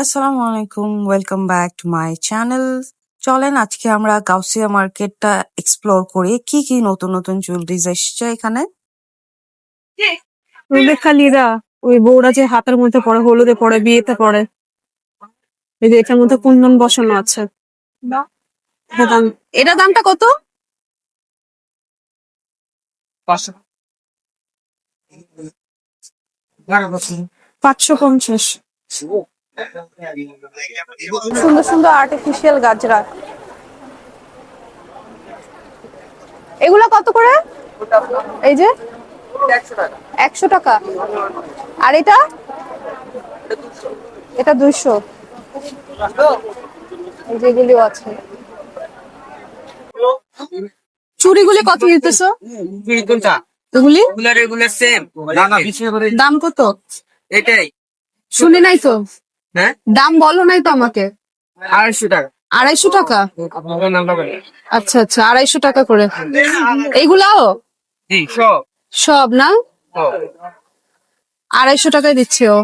আসসালামু আলাইকুম, welcome back to my channel. চলেন আজকে আমরা গাউসিয়া মার্কেটটা এক্সপ্লোর করি। কি কি নতুন নতুন জুয়েলারিজ এসছে এখানে। রুলেখালিরা ওই বউরা যে হাতের মধ্যে পড়ে, হলুদে পড়ে, বিয়েতে পড়ে। এই যে এটার মধ্যে কুন্দন বসানো আছে। এটা দামটা কত? 550। সুন্দর সুন্দর আর্টিফিশিয়াল গাজরা। এগুলা কত করে? এই যে 100 টাকা। আর এটা এটা 200। এই যেগুলিও আছে। চুড়িগুলি কত দিতেছো? কোনটা? এগুলি এগুলো সেম। দাম কত? এটাই। শুনি নাই তো। হ্যাঁ, দাম বলো নাই তো আমাকে। 250 টাকা। 250 টাকা। আপনার নামটা বলেন। আচ্ছা আচ্ছা, 250 টাকা করে। এইগুলাও জি, সব। সব না? সব। 250 টাকায় দিচ্ছে ও।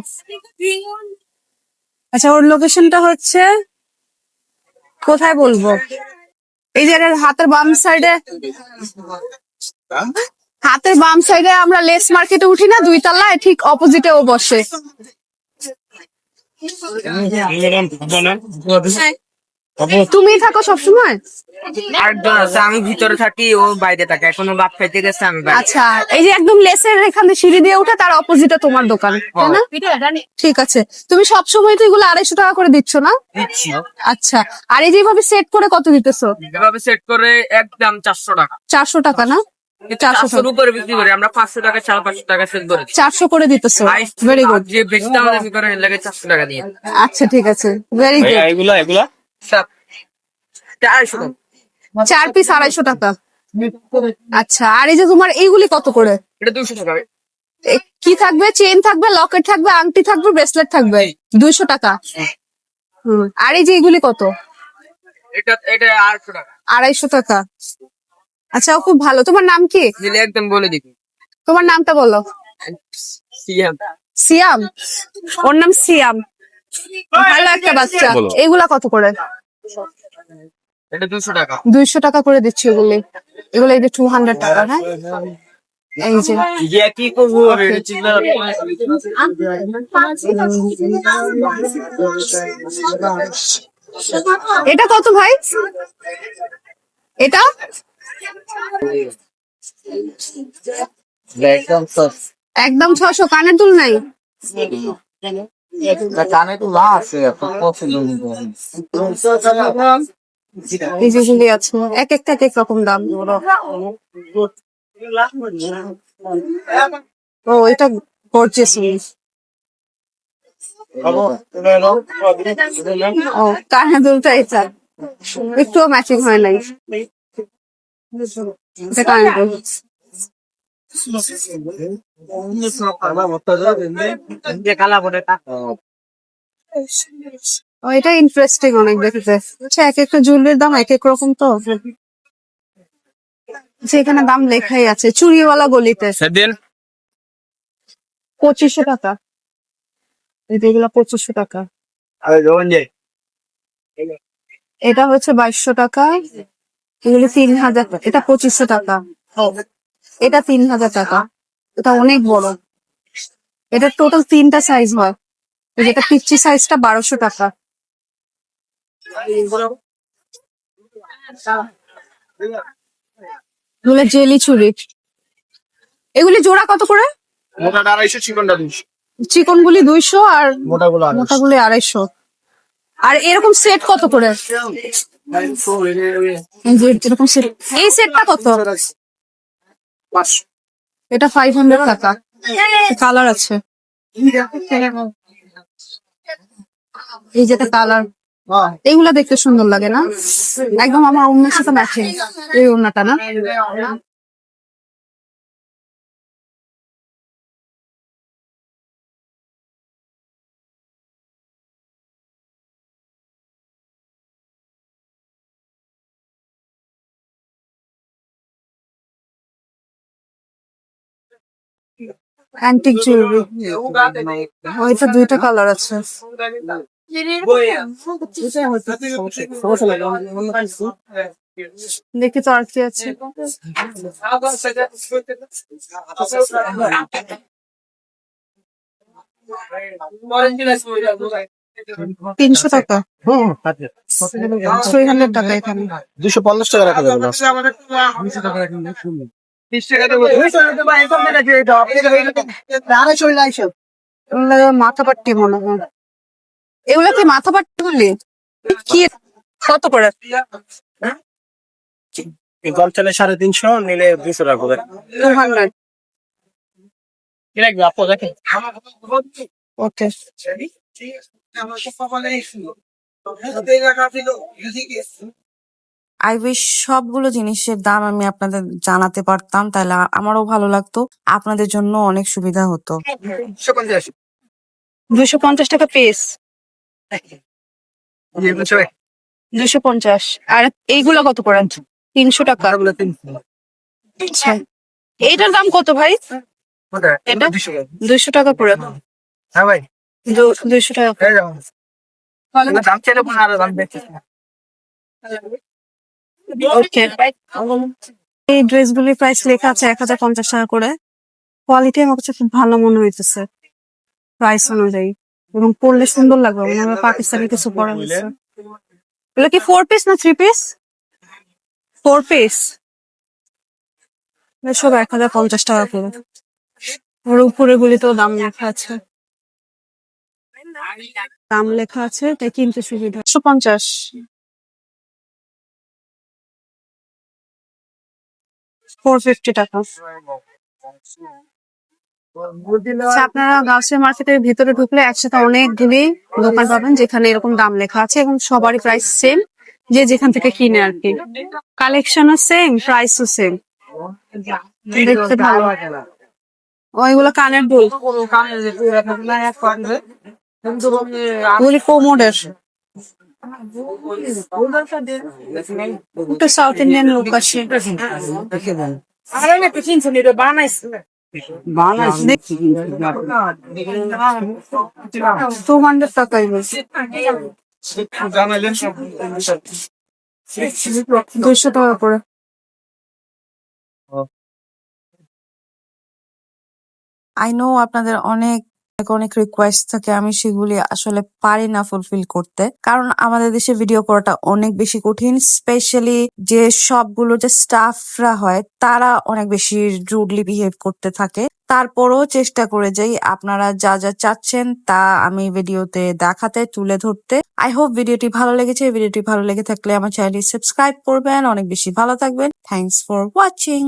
আচ্ছা, ওর লোকেশনটা হচ্ছে কোথায় বলবো? এই যে হাতের বাম সাইডে, আমরা লেস মার্কেটে উঠি না, 2 তলায়, ঠিক অপোজিটে ও বসে। তুমি থাকো সবসময়? আরেকজন আছে, আমি ভিতরে থাকি, ও বাইরে থাকে। এখনো ভাত খাইতে গেছে, আমি বাইরে। আচ্ছা, এই যে একদম লেসের এখানে সিঁড়ি দিয়ে উঠে তার অপোজিটে তোমার দোকান, তাই না? ঠিক আছে। তুমি সবসময় তো এগুলো 250 টাকা করে দিচ্ছ না? দিচ্ছি। আচ্ছা, আর এই যেভাবে সেট করে কত দিতেছো? এভাবে সেট করে একদম 400 টাকা। 400 টাকা না? 400 400 উপরে বিক্রি করি আমরা। 500 টাকা, 550 টাকা সেল করে দিই। 400 করে দিতেছো। Very good. যে বেশি দাম দামি করে এর লাগে 400 টাকা দিয়ে। আচ্ছা, ঠিক আছে, ভেরি গুড। এগুলা সব 400 টাকা। 4 পিস 250 টাকা। আচ্ছা, আর এই যে তোমার এইগুলি কত করে? এটা 200 টাকা। কি থাকবে? চেইন থাকবে, লকেট থাকবে, আংটি থাকবে, ব্রেসলেট থাকবে। 200 টাকা। আর এই যে এগুলি কত? এটা 800 টাকা। 250 টাকা। আচ্ছা, ও খুব ভালো। তোমার নাম কি? দিলে একদম বলে দিবি। তোমার নামটা বলো। সিএম। সিয়াম। ওর নাম সিয়াম। ভালো একটা বাচ্চা। এইগুলা কত করে? এটা 200 টাকা। 200 টাকা করে দিচ্ছি এগুলি। এগুলো এই যে 200 টাকা। হ্যাঁ, এই যে কি করবো? এটা কত ভাই? এটা একদম 600। কানের দুল নাই? কানে তো আছে। এই যেগুলি আছে, এক একটা এক এক রকম দাম। ও, এটা গর্জিয়াস। ও, কানের দুলটা এটা একটুও ম্যাচিং হয় নাই। এটা কানের দুল। ও, এটা ইন্টারেস্টিং অনেক দেখতে। আচ্ছা, এক একটা জুয়েলারির দাম এক এক রকম তো। সেখানে দাম লেখাই আছে। চুড়িওয়ালা গলিতে 2500 টাকা। এগুলা 2500 টাকা। এটা হচ্ছে 2200 টাকা। এগুলি 3000। এটা 2500 টাকা। এটা 3000 টাকা। এটা অনেক বড়। এটা টোটাল 3টা সাইজ হয়। যেটা পিচ্চি সাইজটা 1200 টাকা। এগুলো জেলি চুড়ি। এগুলি জোড়া কত করে? মোটা 250, চিকনটা 200। চিকন গুলি 200 আর মোটাগুলো মোটাগুলি 250। আর এরকম সেট কত করে? এই যে এরকম সেট, এই সেটটা কত? এটা 500 টাকা। কালার আছে। এই যেটা কালার, এইগুলা দেখতে সুন্দর লাগে না? একদম আমার ওড়নার সাথে ম্যাচিং। এই ওড়নাটা না? Antique jewellery. ওইটা 2টা কালার আছে। দেখি তো আর কি আছে। 300 টাকা, 300 টাকা এখানে। 250 টাকা রাখা যাবে না। এগুলো মাথা পাট্টি মনে হয়। এগুলো কি মাথা পাট্টি বললি? কি কত করে? গল চালে 350, নিলে 200 টাকা করে। 200। ওকে। আই উইশ সবগুলো জিনিসের দাম আমি আপনাদের জানাতে পারতাম, তাহলে আমারও ভালো লাগতো, আপনাদের জন্য অনেক সুবিধা হতো। 250 টাকা পিস। 250। আর এইগুলো কত করে? 300 টাকা। আচ্ছা, এইটার দাম কত ভাই? এটা 200 টাকা করে। হ্যাঁ ভাই, 200 টাকা। দাম চাইলে আরো দাম বেশি। ওকে। এই ড্রেসগুলির প্রাইস লেখা আছে 1050 টাকা করে। কোয়ালিটি আমার কাছে খুব ভালো মনে হইতেছে প্রাইস অনুযায়ী, এবং পরলে সুন্দর লাগবে। মনে হয় পাকিস্তানি কিছু পরা হয়েছে। এগুলো কি 4 পিস না 3 পিস? 4 পিস। সব 1050 টাকা করে। ওর উপরে গুলিতেও দাম লেখা আছে, দাম লেখা আছে, তাই কিনতে সুবিধা। 150। 450 টাকা। আচ্ছা, আপনারা গাউসিয়া মার্কেটের ভিতরে ঢুকলে একসাথে অনেকগুলি দোকান পাবেন যেখানে এরকম দাম লেখা আছে, এবং সবারই প্রাইস সেম, যে যেখান থেকে কিনে আর কি। কালেকশনও সেম, প্রাইসও সেম। দেখতে ভালো। ওইগুলো কানের দুল, ওগুলি কোমোডের। একটু সাউথ ইন্ডিয়ান লুক আছে। 200 টাকাই বলছে। 200 টাকা করে। আই নো আপনাদের অনেক অনেক রিকোয়েস্ট থাকে, আমি সেগুলি আসলে পারি না ফুলফিল করতে, কারণ আমাদের দেশে ভিডিও করাটা অনেক বেশি কঠিন। স্পেশালি যে সবগুলো যে স্টাফরা হয় তারা অনেক বেশি রুডলি বিহেভ করতে থাকে। তারপরও চেষ্টা করে যাই আপনারা যা যা চাচ্ছেন তা আমি ভিডিওতে দেখাতে, তুলে ধরতে। আই হোপ ভিডিওটি ভালো লেগেছে। ভিডিওটি ভালো লেগে থাকলে আমার চ্যানেলটি সাবস্ক্রাইব করবেন। অনেক বেশি ভালো থাকবেন। Thanks for watching.